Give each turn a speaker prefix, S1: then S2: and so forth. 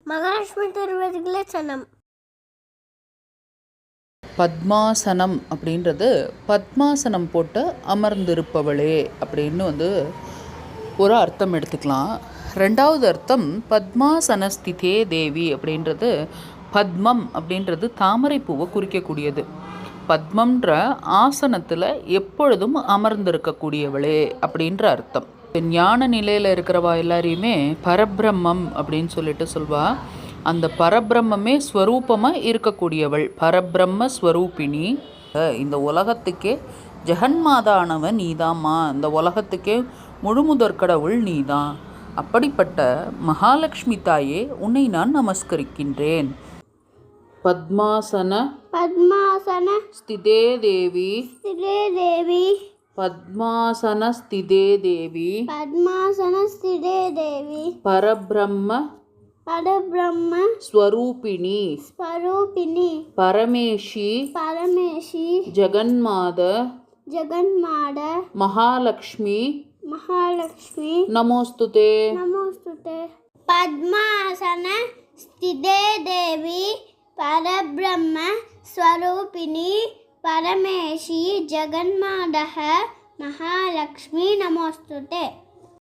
S1: மகாலட்சுமி திருவடிகளே
S2: பத்மாசனம் அப்படின்றது பத்மாசனம் போட்டு அமர்ந்திருப்பவளே அப்படின்னு ஒரு அர்த்தம் எடுத்துக்கலாம். ரெண்டாவது அர்த்தம் பத்மாசனஸ்திதே தேவி அப்படின்றது பத்மம் அப்படின்றது தாமரை பூவை குறிக்கக்கூடியது. பத்மன்ற ஆசனத்தில் எப்பொழுதும் அமர்ந்திருக்கக்கூடியவளே அப்படின்ற அர்த்தம். ஞான நிலையில் இருக்கிறவா எல்லாரையுமே பரபிரம்மம் அப்படின்னு சொல்லிட்டு சொல்வா. அந்த பரபிரம்மே ஸ்வரூபமாக இருக்கக்கூடியவள் பரபிரம்ம ஸ்வரூபிணி. இந்த உலகத்துக்கே ஜெகன்மாதானவன் நீதாம்மா, இந்த உலகத்துக்கே முழுமுதற்கடவுள் நீதான். அப்படிப்பட்ட மகாலட்சுமி தாயே உன்னை நான் நமஸ்கரிக்கின்றேன். பத்மாசன ஸ்திதே தேவி பத்மாசனஸ்திதே தேவி பரபிரம்ம ஸ்வரூபிணி பரமேஷி ஜெகன்மாத மகாலட்சுமி நமோஸ்துதே.
S1: பத்மாசன ஸ்திதே தேவி பரபிரம்ம ஸ்வரூபிணி பரமேஷி ஜெகன்மாதः மகாலட்சுமி நமோஸ்துதே.